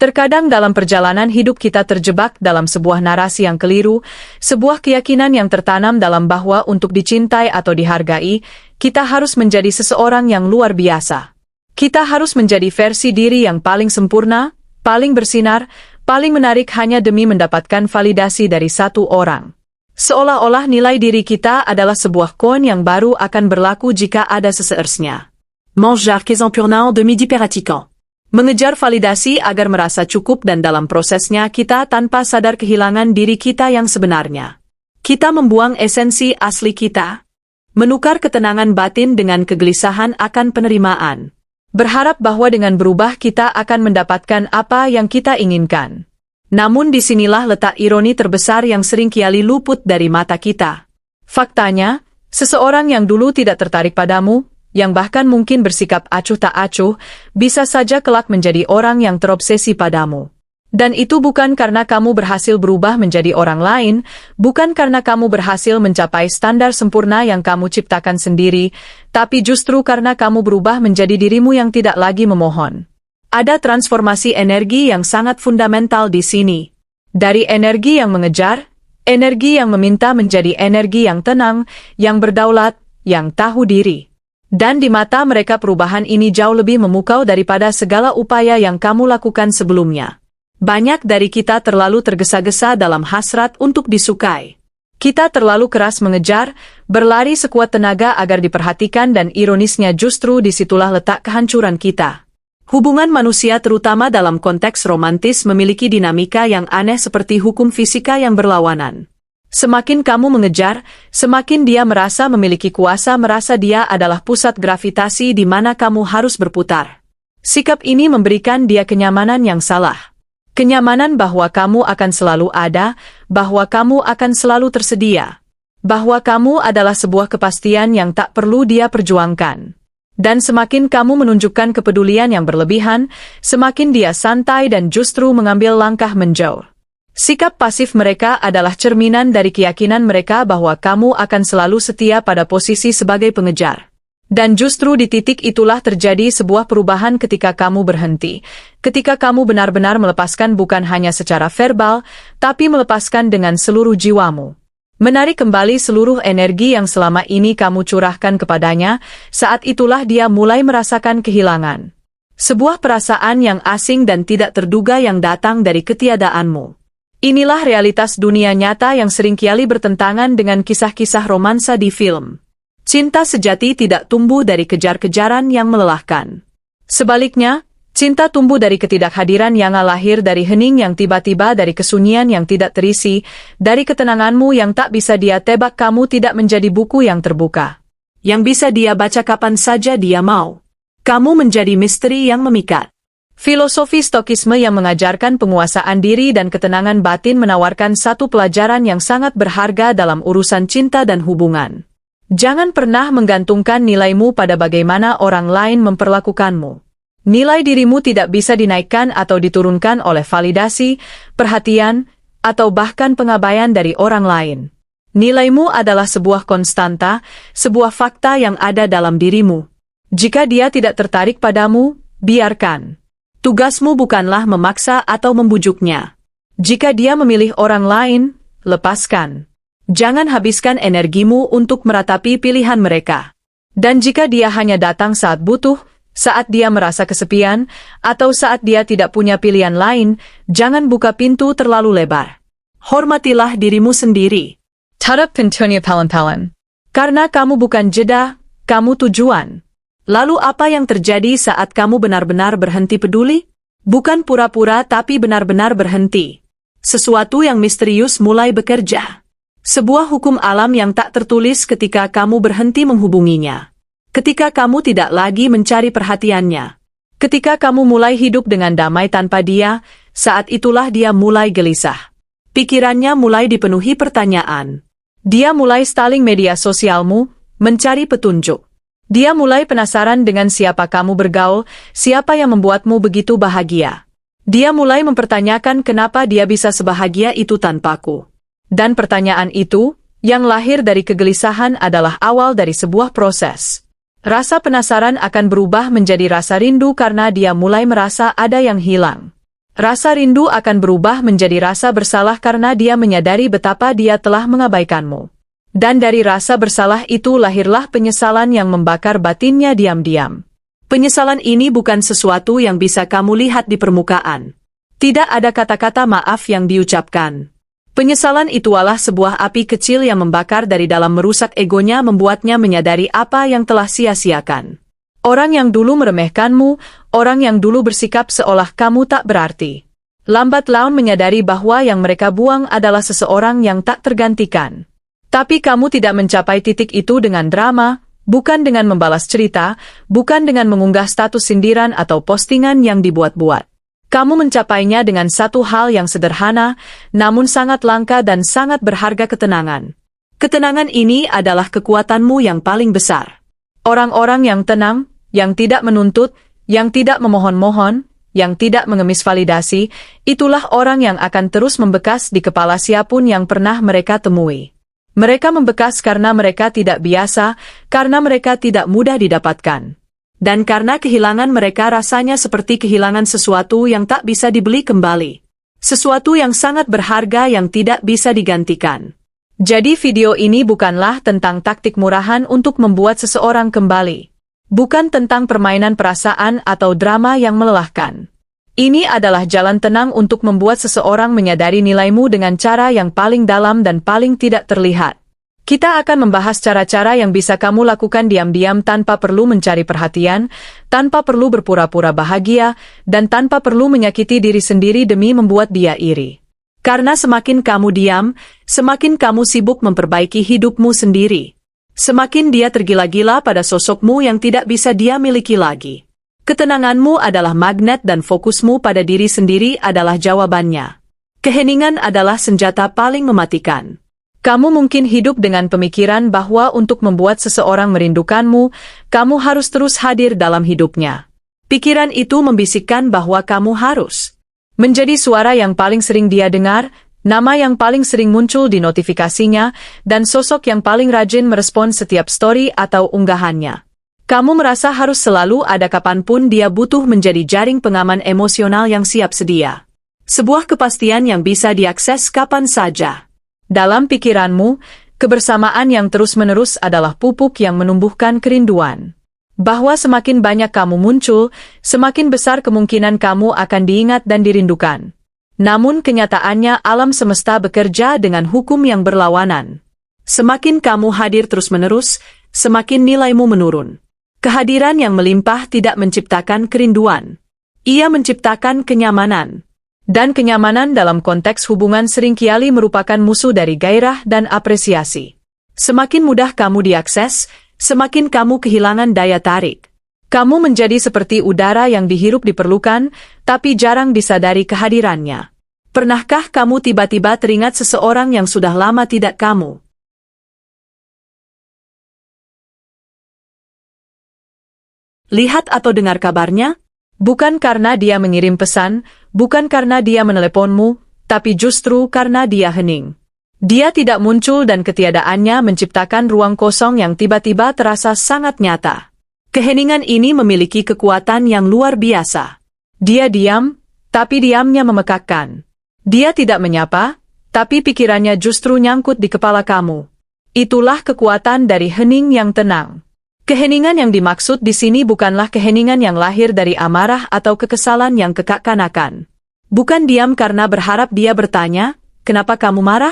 Terkadang dalam perjalanan hidup kita terjebak dalam sebuah narasi yang keliru, sebuah keyakinan yang tertanam dalam bahwa untuk dicintai atau dihargai, kita harus menjadi seseorang yang luar biasa. Kita harus menjadi versi diri yang paling sempurna, paling bersinar, paling menarik hanya demi mendapatkan validasi dari satu orang. Seolah-olah nilai diri kita adalah sebuah koin yang baru akan berlaku jika ada seseorangnya. Mange Jarques en Purnant de Midi Pratiquant. Mengejar validasi agar merasa cukup dan dalam prosesnya kita tanpa sadar kehilangan diri kita yang sebenarnya. Kita membuang esensi asli kita. Menukar ketenangan batin dengan kegelisahan akan penerimaan. Berharap bahwa dengan berubah kita akan mendapatkan apa yang kita inginkan. Namun disinilah letak ironi terbesar yang sering kiali luput dari mata kita. Faktanya, seseorang yang dulu tidak tertarik padamu, yang bahkan mungkin bersikap acuh tak acuh, bisa saja kelak menjadi orang yang terobsesi padamu. Dan itu bukan karena kamu berhasil berubah menjadi orang lain, bukan karena kamu berhasil mencapai standar sempurna yang kamu ciptakan sendiri, tapi justru karena kamu berubah menjadi dirimu yang tidak lagi memohon. Ada transformasi energi yang sangat fundamental di sini. Dari energi yang mengejar, energi yang meminta menjadi energi yang tenang, yang berdaulat, yang tahu diri. Dan di mata mereka perubahan ini jauh lebih memukau daripada segala upaya yang kamu lakukan sebelumnya. Banyak dari kita terlalu tergesa-gesa dalam hasrat untuk disukai. Kita terlalu keras mengejar, berlari sekuat tenaga agar diperhatikan dan ironisnya justru disitulah letak kehancuran kita. Hubungan manusia terutama dalam konteks romantis memiliki dinamika yang aneh seperti hukum fisika yang berlawanan. Semakin kamu mengejar, semakin dia merasa memiliki kuasa, merasa dia adalah pusat gravitasi di mana kamu harus berputar. Sikap ini memberikan dia kenyamanan yang salah. Kenyamanan bahwa kamu akan selalu ada, bahwa kamu akan selalu tersedia. Bahwa kamu adalah sebuah kepastian yang tak perlu dia perjuangkan. Dan semakin kamu menunjukkan kepedulian yang berlebihan, semakin dia santai dan justru mengambil langkah menjauh. Sikap pasif mereka adalah cerminan dari keyakinan mereka bahwa kamu akan selalu setia pada posisi sebagai pengejar. Dan justru di titik itulah terjadi sebuah perubahan ketika kamu berhenti. Ketika kamu benar-benar melepaskan bukan hanya secara verbal, tapi melepaskan dengan seluruh jiwamu. Menarik kembali seluruh energi yang selama ini kamu curahkan kepadanya, saat itulah dia mulai merasakan kehilangan. Sebuah perasaan yang asing dan tidak terduga yang datang dari ketiadaanmu. Inilah realitas dunia nyata yang sering kiali bertentangan dengan kisah-kisah romansa di film. Cinta sejati tidak tumbuh dari kejar-kejaran yang melelahkan. Sebaliknya, cinta tumbuh dari ketidakhadiran yang lahir dari hening yang tiba-tiba, dari kesunyian yang tidak terisi, dari ketenanganmu yang tak bisa dia tebak. Kamu tidak menjadi buku yang terbuka, yang bisa dia baca kapan saja dia mau. Kamu menjadi misteri yang memikat. Filosofi Stokisme yang mengajarkan penguasaan diri dan ketenangan batin menawarkan satu pelajaran yang sangat berharga dalam urusan cinta dan hubungan. Jangan pernah menggantungkan nilaimu pada bagaimana orang lain memperlakukanmu. Nilai dirimu tidak bisa dinaikkan atau diturunkan oleh validasi, perhatian, atau bahkan pengabaian dari orang lain. Nilaimu adalah sebuah konstanta, sebuah fakta yang ada dalam dirimu. Jika dia tidak tertarik padamu, biarkan. Tugasmu bukanlah memaksa atau membujuknya. Jika dia memilih orang lain, lepaskan. Jangan habiskan energimu untuk meratapi pilihan mereka. Dan jika dia hanya datang saat butuh, saat dia merasa kesepian, atau saat dia tidak punya pilihan lain, jangan buka pintu terlalu lebar. Hormatilah dirimu sendiri. Tarap pintunya pelan-pelan. Karena kamu bukan jeda, kamu tujuan. Lalu apa yang terjadi saat kamu benar-benar berhenti peduli? Bukan pura-pura tapi benar-benar berhenti. Sesuatu yang misterius mulai bekerja. Sebuah hukum alam yang tak tertulis ketika kamu berhenti menghubunginya. Ketika kamu tidak lagi mencari perhatiannya. Ketika kamu mulai hidup dengan damai tanpa dia, saat itulah dia mulai gelisah. Pikirannya mulai dipenuhi pertanyaan. Dia mulai stalking media sosialmu, mencari petunjuk. Dia mulai penasaran dengan siapa kamu bergaul, siapa yang membuatmu begitu bahagia. Dia mulai mempertanyakan kenapa dia bisa sebahagia itu tanpaku. Dan pertanyaan itu, yang lahir dari kegelisahan adalah awal dari sebuah proses. Rasa penasaran akan berubah menjadi rasa rindu karena dia mulai merasa ada yang hilang. Rasa rindu akan berubah menjadi rasa bersalah karena dia menyadari betapa dia telah mengabaikanmu. Dan dari rasa bersalah itu lahirlah penyesalan yang membakar batinnya diam-diam. Penyesalan ini bukan sesuatu yang bisa kamu lihat di permukaan. Tidak ada kata-kata maaf yang diucapkan. Penyesalan itulah sebuah api kecil yang membakar dari dalam, merusak egonya, membuatnya menyadari apa yang telah sia-siakan. Orang yang dulu meremehkanmu, orang yang dulu bersikap seolah kamu tak berarti. Lambat laun menyadari bahwa yang mereka buang adalah seseorang yang tak tergantikan. Tapi kamu tidak mencapai titik itu dengan drama, bukan dengan membalas cerita, bukan dengan mengunggah status sindiran atau postingan yang dibuat-buat. Kamu mencapainya dengan satu hal yang sederhana, namun sangat langka dan sangat berharga: ketenangan. Ketenangan ini adalah kekuatanmu yang paling besar. Orang-orang yang tenang, yang tidak menuntut, yang tidak memohon-mohon, yang tidak mengemis validasi, itulah orang yang akan terus membekas di kepala siapapun yang pernah mereka temui. Mereka membekas karena mereka tidak biasa, karena mereka tidak mudah didapatkan. Dan karena kehilangan mereka rasanya seperti kehilangan sesuatu yang tak bisa dibeli kembali. Sesuatu yang sangat berharga yang tidak bisa digantikan. Jadi video ini bukanlah tentang taktik murahan untuk membuat seseorang kembali. Bukan tentang permainan perasaan atau drama yang melelahkan. Ini adalah jalan tenang untuk membuat seseorang menyadari nilaimu dengan cara yang paling dalam dan paling tidak terlihat. Kita akan membahas cara-cara yang bisa kamu lakukan diam-diam tanpa perlu mencari perhatian, tanpa perlu berpura-pura bahagia, dan tanpa perlu menyakiti diri sendiri demi membuat dia iri. Karena semakin kamu diam, semakin kamu sibuk memperbaiki hidupmu sendiri. Semakin dia tergila-gila pada sosokmu yang tidak bisa dia miliki lagi. Ketenanganmu adalah magnet dan fokusmu pada diri sendiri adalah jawabannya. Keheningan adalah senjata paling mematikan. Kamu mungkin hidup dengan pemikiran bahwa untuk membuat seseorang merindukanmu, kamu harus terus hadir dalam hidupnya. Pikiran itu membisikkan bahwa kamu harus menjadi suara yang paling sering dia dengar, nama yang paling sering muncul di notifikasinya, dan sosok yang paling rajin merespon setiap story atau unggahannya. Kamu merasa harus selalu ada kapanpun dia butuh, menjadi jaring pengaman emosional yang siap sedia. Sebuah kepastian yang bisa diakses kapan saja. Dalam pikiranmu, kebersamaan yang terus-menerus adalah pupuk yang menumbuhkan kerinduan. Bahwa semakin banyak kamu muncul, semakin besar kemungkinan kamu akan diingat dan dirindukan. Namun kenyataannya alam semesta bekerja dengan hukum yang berlawanan. Semakin kamu hadir terus-menerus, semakin nilaimu menurun. Kehadiran yang melimpah tidak menciptakan kerinduan. Ia menciptakan kenyamanan. Dan kenyamanan dalam konteks hubungan seringkali merupakan musuh dari gairah dan apresiasi. Semakin mudah kamu diakses, semakin kamu kehilangan daya tarik. Kamu menjadi seperti udara yang dihirup diperlukan, tapi jarang disadari kehadirannya. Pernahkah kamu tiba-tiba teringat seseorang yang sudah lama tidak kamu lihat atau dengar kabarnya? Bukan karena dia mengirim pesan, bukan karena dia meneleponmu, tapi justru karena dia hening. Dia tidak muncul dan ketiadaannya menciptakan ruang kosong yang tiba-tiba terasa sangat nyata. Keheningan ini memiliki kekuatan yang luar biasa. Dia diam, tapi diamnya memekakkan. Dia tidak menyapa, tapi pikirannya justru nyangkut di kepala kamu. Itulah kekuatan dari hening yang tenang. Keheningan yang dimaksud di sini bukanlah keheningan yang lahir dari amarah atau kekesalan yang kekak-kanakan. Bukan diam karena berharap dia bertanya, "Kenapa kamu marah?"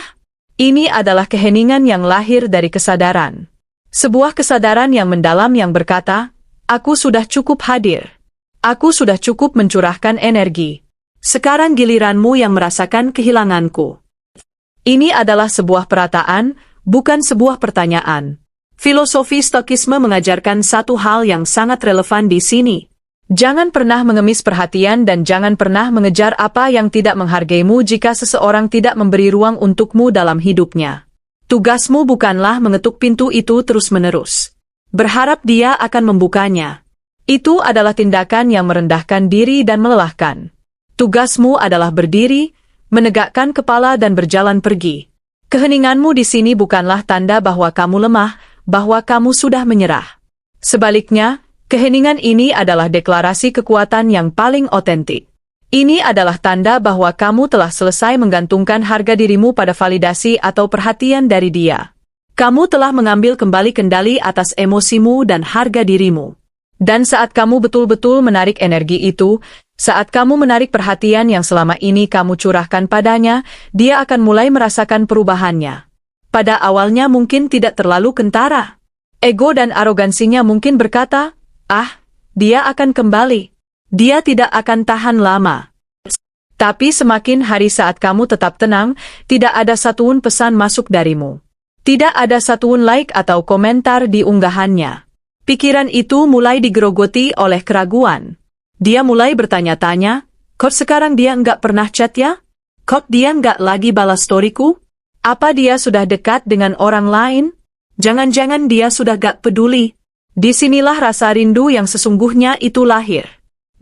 Ini adalah keheningan yang lahir dari kesadaran. Sebuah kesadaran yang mendalam yang berkata, "Aku sudah cukup hadir. Aku sudah cukup mencurahkan energi. Sekarang giliranmu yang merasakan kehilanganku." Ini adalah sebuah perataan, bukan sebuah pertanyaan. Filosofi Stokisme mengajarkan satu hal yang sangat relevan di sini. Jangan pernah mengemis perhatian dan jangan pernah mengejar apa yang tidak menghargaimu jika seseorang tidak memberi ruang untukmu dalam hidupnya. Tugasmu bukanlah mengetuk pintu itu terus-menerus. Berharap dia akan membukanya. Itu adalah tindakan yang merendahkan diri dan melelahkan. Tugasmu adalah berdiri, menegakkan kepala dan berjalan pergi. Keheninganmu di sini bukanlah tanda bahwa kamu lemah, bahwa kamu sudah menyerah. Sebaliknya, keheningan ini adalah deklarasi kekuatan yang paling otentik. Ini adalah tanda bahwa kamu telah selesai menggantungkan harga dirimu pada validasi atau perhatian dari dia. Kamu telah mengambil kembali kendali atas emosimu dan harga dirimu. Dan saat kamu betul-betul menarik energi itu, saat kamu menarik perhatian yang selama ini kamu curahkan padanya, dia akan mulai merasakan perubahannya. Pada awalnya mungkin tidak terlalu kentara. Ego dan arogansinya mungkin berkata, dia akan kembali. Dia tidak akan tahan lama. Tapi semakin hari saat kamu tetap tenang, tidak ada satuun pesan masuk darimu. Tidak ada satuun like atau komentar di unggahannya. Pikiran itu mulai digerogoti oleh keraguan. Dia mulai bertanya-tanya, kok sekarang dia nggak pernah chat ya? Kok dia nggak lagi balas storyku? Apa dia sudah dekat dengan orang lain? Jangan-jangan dia sudah gak peduli. Disinilah rasa rindu yang sesungguhnya itu lahir.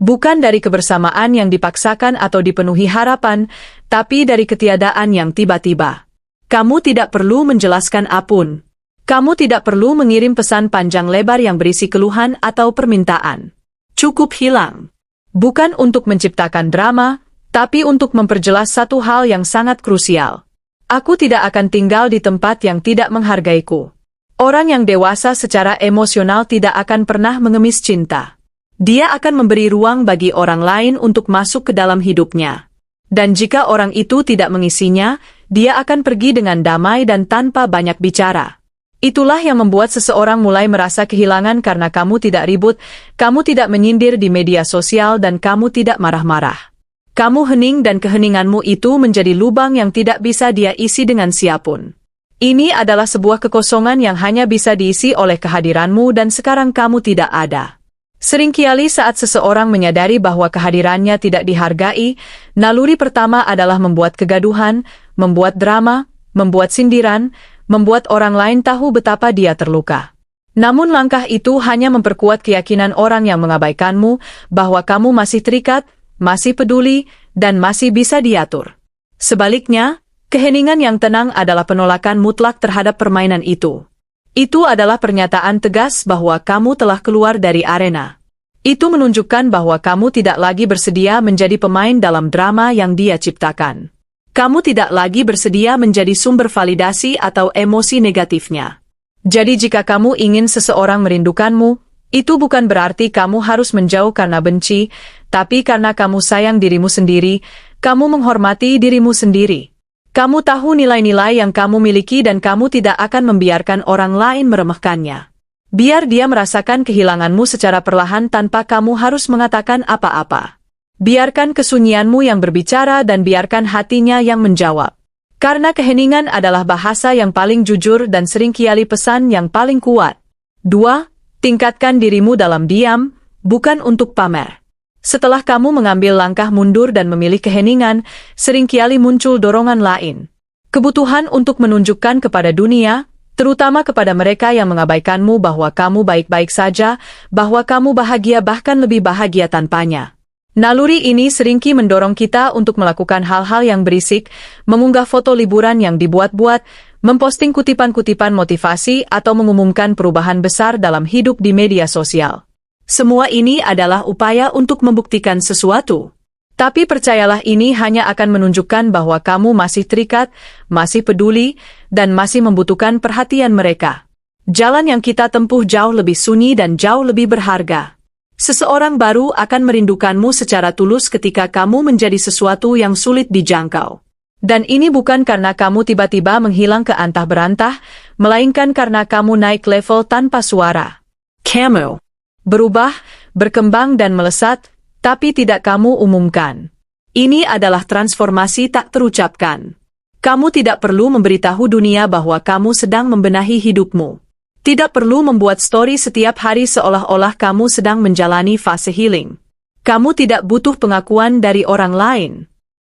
Bukan dari kebersamaan yang dipaksakan atau dipenuhi harapan, tapi dari ketiadaan yang tiba-tiba. Kamu tidak perlu menjelaskan apapun. Kamu tidak perlu mengirim pesan panjang lebar yang berisi keluhan atau permintaan. Cukup hilang. Bukan untuk menciptakan drama, tapi untuk memperjelas satu hal yang sangat krusial. Aku tidak akan tinggal di tempat yang tidak menghargaiku. Orang yang dewasa secara emosional tidak akan pernah mengemis cinta. Dia akan memberi ruang bagi orang lain untuk masuk ke dalam hidupnya. Dan jika orang itu tidak mengisinya, dia akan pergi dengan damai dan tanpa banyak bicara. Itulah yang membuat seseorang mulai merasa kehilangan karena kamu tidak ribut, kamu tidak menyindir di media sosial dan kamu tidak marah-marah. Kamu hening dan keheninganmu itu menjadi lubang yang tidak bisa dia isi dengan siapapun. Ini adalah sebuah kekosongan yang hanya bisa diisi oleh kehadiranmu dan sekarang kamu tidak ada. Seringkali saat seseorang menyadari bahwa kehadirannya tidak dihargai, naluri pertama adalah membuat kegaduhan, membuat drama, membuat sindiran, membuat orang lain tahu betapa dia terluka. Namun langkah itu hanya memperkuat keyakinan orang yang mengabaikanmu bahwa kamu masih terikat, masih peduli, dan masih bisa diatur. Sebaliknya, keheningan yang tenang adalah penolakan mutlak terhadap permainan itu. Itu adalah pernyataan tegas bahwa kamu telah keluar dari arena. Itu menunjukkan bahwa kamu tidak lagi bersedia menjadi pemain dalam drama yang dia ciptakan. Kamu tidak lagi bersedia menjadi sumber validasi atau emosi negatifnya. Jadi jika kamu ingin seseorang merindukanmu, itu bukan berarti kamu harus menjauh karena benci, tapi karena kamu sayang dirimu sendiri, kamu menghormati dirimu sendiri. Kamu tahu nilai-nilai yang kamu miliki dan kamu tidak akan membiarkan orang lain meremehkannya. Biar dia merasakan kehilanganmu secara perlahan tanpa kamu harus mengatakan apa-apa. Biarkan kesunyianmu yang berbicara dan biarkan hatinya yang menjawab. Karena keheningan adalah bahasa yang paling jujur dan seringkali pesan yang paling kuat. 2. Tingkatkan dirimu dalam diam, bukan untuk pamer. Setelah kamu mengambil langkah mundur dan memilih keheningan, seringkali muncul dorongan lain. Kebutuhan untuk menunjukkan kepada dunia, terutama kepada mereka yang mengabaikanmu bahwa kamu baik-baik saja, bahwa kamu bahagia bahkan lebih bahagia tanpanya. Naluri ini seringkali mendorong kita untuk melakukan hal-hal yang berisik, mengunggah foto liburan yang dibuat-buat, memposting kutipan-kutipan motivasi atau mengumumkan perubahan besar dalam hidup di media sosial. Semua ini adalah upaya untuk membuktikan sesuatu. Tapi percayalah ini hanya akan menunjukkan bahwa kamu masih terikat, masih peduli, dan masih membutuhkan perhatian mereka. Jalan yang kita tempuh jauh lebih sunyi dan jauh lebih berharga. Seseorang baru akan merindukanmu secara tulus ketika kamu menjadi sesuatu yang sulit dijangkau. Dan ini bukan karena kamu tiba-tiba menghilang ke antah berantah, melainkan karena kamu naik level tanpa suara. Kamu berubah, berkembang dan melesat, tapi tidak kamu umumkan. Ini adalah transformasi tak terucapkan. Kamu tidak perlu memberitahu dunia bahwa kamu sedang membenahi hidupmu. Tidak perlu membuat story setiap hari seolah-olah kamu sedang menjalani fase healing. Kamu tidak butuh pengakuan dari orang lain.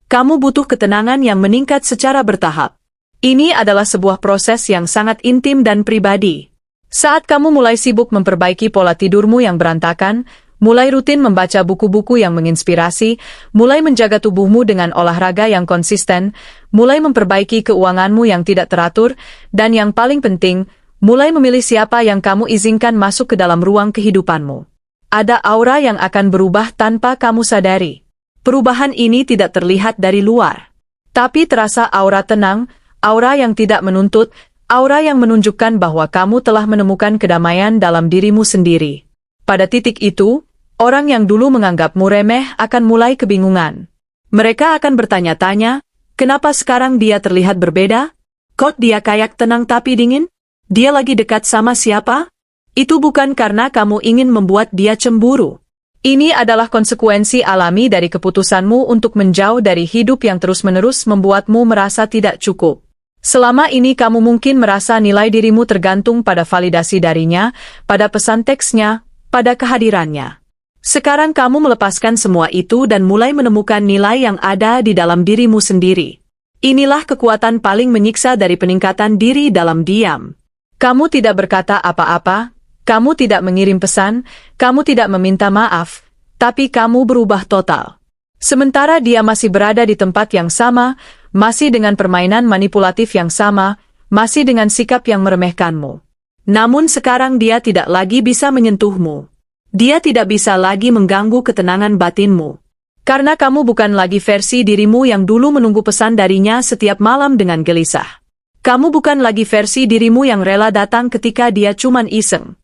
Kamu butuh ketenangan yang meningkat secara bertahap. Ini adalah sebuah proses yang sangat intim dan pribadi. Saat kamu mulai sibuk memperbaiki pola tidurmu yang berantakan, mulai rutin membaca buku-buku yang menginspirasi, mulai menjaga tubuhmu dengan olahraga yang konsisten, mulai memperbaiki keuanganmu yang tidak teratur, dan yang paling penting, mulai memilih siapa yang kamu izinkan masuk ke dalam ruang kehidupanmu. Ada aura yang akan berubah tanpa kamu sadari. Perubahan ini tidak terlihat dari luar, tapi terasa aura tenang, aura yang tidak menuntut, aura yang menunjukkan bahwa kamu telah menemukan kedamaian dalam dirimu sendiri. Pada titik itu, orang yang dulu menganggapmu remeh akan mulai kebingungan. Mereka akan bertanya-tanya, kenapa sekarang dia terlihat berbeda? Kok dia kayak tenang tapi dingin? Dia lagi dekat sama siapa? Itu bukan karena kamu ingin membuat dia cemburu. Ini adalah konsekuensi alami dari keputusanmu untuk menjauh dari hidup yang terus-menerus membuatmu merasa tidak cukup. Selama ini kamu mungkin merasa nilai dirimu tergantung pada validasi darinya, pada pesan teksnya, pada kehadirannya. Sekarang kamu melepaskan semua itu dan mulai menemukan nilai yang ada di dalam dirimu sendiri. Inilah kekuatan paling menyiksa dari peningkatan diri dalam diam. Kamu tidak berkata apa-apa, kamu tidak mengirim pesan, kamu tidak meminta maaf, tapi kamu berubah total. Sementara dia masih berada di tempat yang sama, masih dengan permainan manipulatif yang sama, masih dengan sikap yang meremehkanmu. Namun sekarang dia tidak lagi bisa menyentuhmu. Dia tidak bisa lagi mengganggu ketenangan batinmu. Karena kamu bukan lagi versi dirimu yang dulu menunggu pesan darinya setiap malam dengan gelisah. Kamu bukan lagi versi dirimu yang rela datang ketika dia cuman iseng.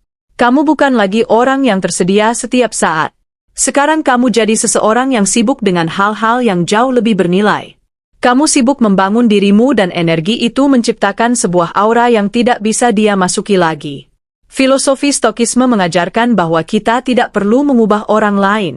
Kamu bukan lagi orang yang tersedia setiap saat. Sekarang kamu jadi seseorang yang sibuk dengan hal-hal yang jauh lebih bernilai. Kamu sibuk membangun dirimu dan energi itu menciptakan sebuah aura yang tidak bisa dia masuki lagi. Filosofi Stokisme mengajarkan bahwa kita tidak perlu mengubah orang lain.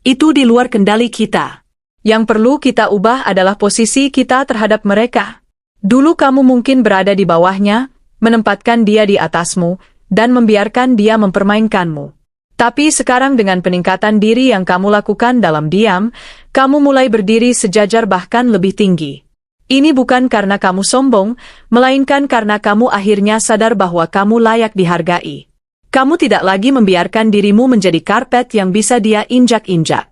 Itu di luar kendali kita. Yang perlu kita ubah adalah posisi kita terhadap mereka. Dulu kamu mungkin berada di bawahnya, menempatkan dia di atasmu, dan membiarkan dia mempermainkanmu. Tapi sekarang dengan peningkatan diri yang kamu lakukan dalam diam, kamu mulai berdiri sejajar bahkan lebih tinggi. Ini bukan karena kamu sombong, melainkan karena kamu akhirnya sadar bahwa kamu layak dihargai. Kamu tidak lagi membiarkan dirimu menjadi karpet yang bisa dia injak-injak.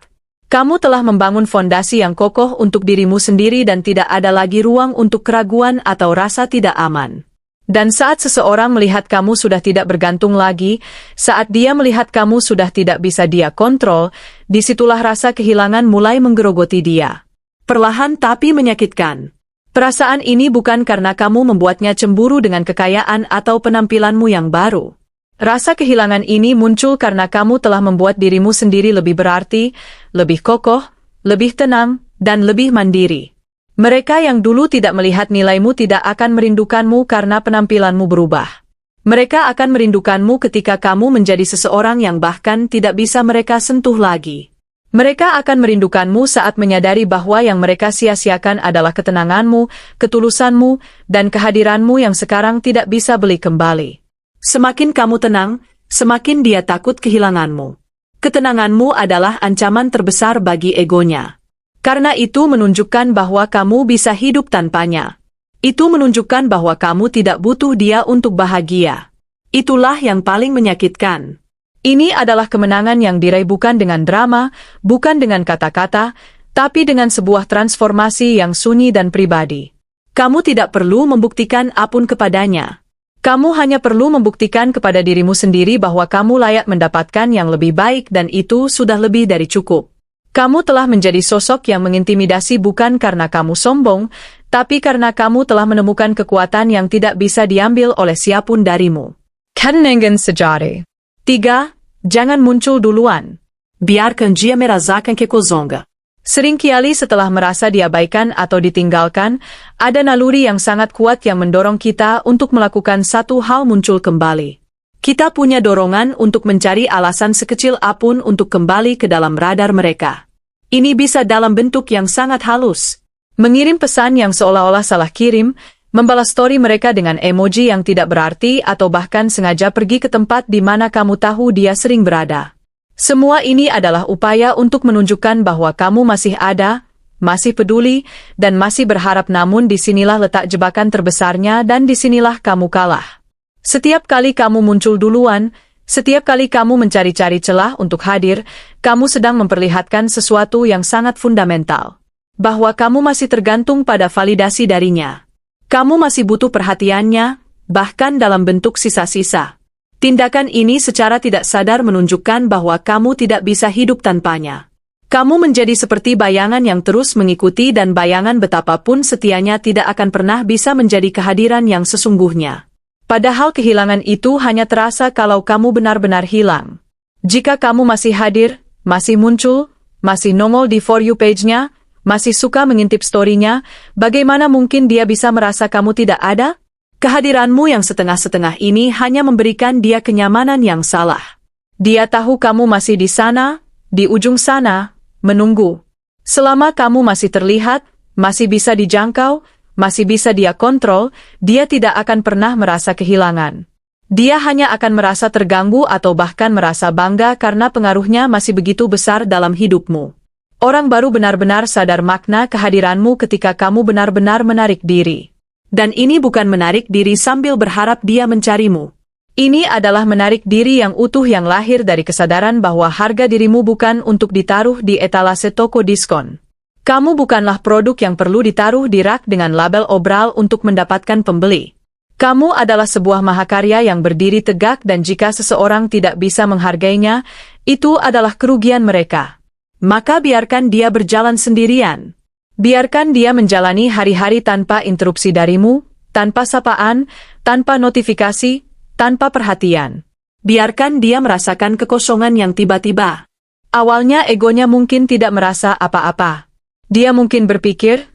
Kamu telah membangun fondasi yang kokoh untuk dirimu sendiri dan tidak ada lagi ruang untuk keraguan atau rasa tidak aman. Dan saat seseorang melihat kamu sudah tidak bergantung lagi, saat dia melihat kamu sudah tidak bisa dia kontrol, disitulah rasa kehilangan mulai menggerogoti dia. Perlahan tapi menyakitkan. Perasaan ini bukan karena kamu membuatnya cemburu dengan kekayaan atau penampilanmu yang baru. Rasa kehilangan ini muncul karena kamu telah membuat dirimu sendiri lebih berarti, lebih kokoh, lebih tenang, dan lebih mandiri. Mereka yang dulu tidak melihat nilaimu tidak akan merindukanmu karena penampilanmu berubah. Mereka akan merindukanmu ketika kamu menjadi seseorang yang bahkan tidak bisa mereka sentuh lagi. Mereka akan merindukanmu saat menyadari bahwa yang mereka sia-siakan adalah ketenanganmu, ketulusanmu, dan kehadiranmu yang sekarang tidak bisa beli kembali. Semakin kamu tenang, semakin dia takut kehilanganmu. Ketenanganmu adalah ancaman terbesar bagi egonya. Karena itu menunjukkan bahwa kamu bisa hidup tanpanya. Itu menunjukkan bahwa kamu tidak butuh dia untuk bahagia. Itulah yang paling menyakitkan. Ini adalah kemenangan yang diraih bukan dengan drama, bukan dengan kata-kata, tapi dengan sebuah transformasi yang sunyi dan pribadi. Kamu tidak perlu membuktikan apapun kepadanya. Kamu hanya perlu membuktikan kepada dirimu sendiri bahwa kamu layak mendapatkan yang lebih baik dan itu sudah lebih dari cukup. Kamu telah menjadi sosok yang mengintimidasi bukan karena kamu sombong, tapi karena kamu telah menemukan kekuatan yang tidak bisa diambil oleh siapapun darimu. Ketenangan sejati. 3. Jangan muncul duluan. Biarkan dia merasakan kekozongan. Seringkali setelah merasa diabaikan atau ditinggalkan, ada naluri yang sangat kuat yang mendorong kita untuk melakukan satu hal muncul kembali. Kita punya dorongan untuk mencari alasan sekecil apapun untuk kembali ke dalam radar mereka. Ini bisa dalam bentuk yang sangat halus. Mengirim pesan yang seolah-olah salah kirim, membalas story mereka dengan emoji yang tidak berarti atau bahkan sengaja pergi ke tempat di mana kamu tahu dia sering berada. Semua ini adalah upaya untuk menunjukkan bahwa kamu masih ada, masih peduli, dan masih berharap namun disinilah letak jebakan terbesarnya dan disinilah kamu kalah. Setiap kali kamu muncul duluan, setiap kali kamu mencari-cari celah untuk hadir, kamu sedang memperlihatkan sesuatu yang sangat fundamental. Bahwa kamu masih tergantung pada validasi darinya. Kamu masih butuh perhatiannya, bahkan dalam bentuk sisa-sisa. Tindakan ini secara tidak sadar menunjukkan bahwa kamu tidak bisa hidup tanpanya. Kamu menjadi seperti bayangan yang terus mengikuti dan bayangan betapapun setianya tidak akan pernah bisa menjadi kehadiran yang sesungguhnya. Padahal kehilangan itu hanya terasa kalau kamu benar-benar hilang. Jika kamu masih hadir, masih muncul, masih nongol di For You page-nya, masih suka mengintip story-nya, bagaimana mungkin dia bisa merasa kamu tidak ada? Kehadiranmu yang setengah-setengah ini hanya memberikan dia kenyamanan yang salah. Dia tahu kamu masih di sana, di ujung sana, menunggu. Selama kamu masih terlihat, masih bisa dijangkau, masih bisa dia kontrol, dia tidak akan pernah merasa kehilangan. Dia hanya akan merasa terganggu atau bahkan merasa bangga karena pengaruhnya masih begitu besar dalam hidupmu. Orang baru benar-benar sadar makna kehadiranmu ketika kamu benar-benar menarik diri. Dan ini bukan menarik diri sambil berharap dia mencarimu. Ini adalah menarik diri yang utuh yang lahir dari kesadaran bahwa harga dirimu bukan untuk ditaruh di etalase toko diskon. Kamu bukanlah produk yang perlu ditaruh di rak dengan label obral untuk mendapatkan pembeli. Kamu adalah sebuah mahakarya yang berdiri tegak dan jika seseorang tidak bisa menghargainya, itu adalah kerugian mereka. Maka biarkan dia berjalan sendirian. Biarkan dia menjalani hari-hari tanpa interupsi darimu, tanpa sapaan, tanpa notifikasi, tanpa perhatian. Biarkan dia merasakan kekosongan yang tiba-tiba. Awalnya egonya mungkin tidak merasa apa-apa. Dia mungkin berpikir,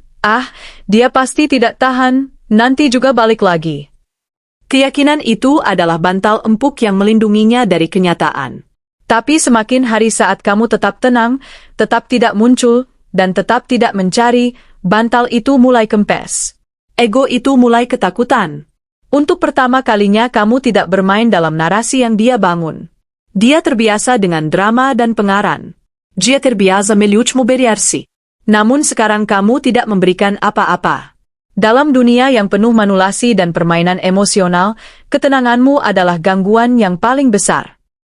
dia pasti tidak tahan, nanti juga balik lagi. Keyakinan itu adalah bantal empuk yang melindunginya dari kenyataan. Tapi semakin hari saat kamu tetap tenang, tetap tidak muncul, dan tetap tidak mencari, bantal itu mulai kempes. Ego itu mulai ketakutan. Untuk pertama kalinya kamu tidak bermain dalam narasi yang dia bangun. Dia terbiasa dengan drama dan pengaran. Dia terbiasa melihatmu beriarsi. Namun sekarang kamu tidak memberikan apa-apa. Dalam dunia yang penuh manipulasi dan permainan emosional, ketenanganmu adalah gangguan yang paling besar.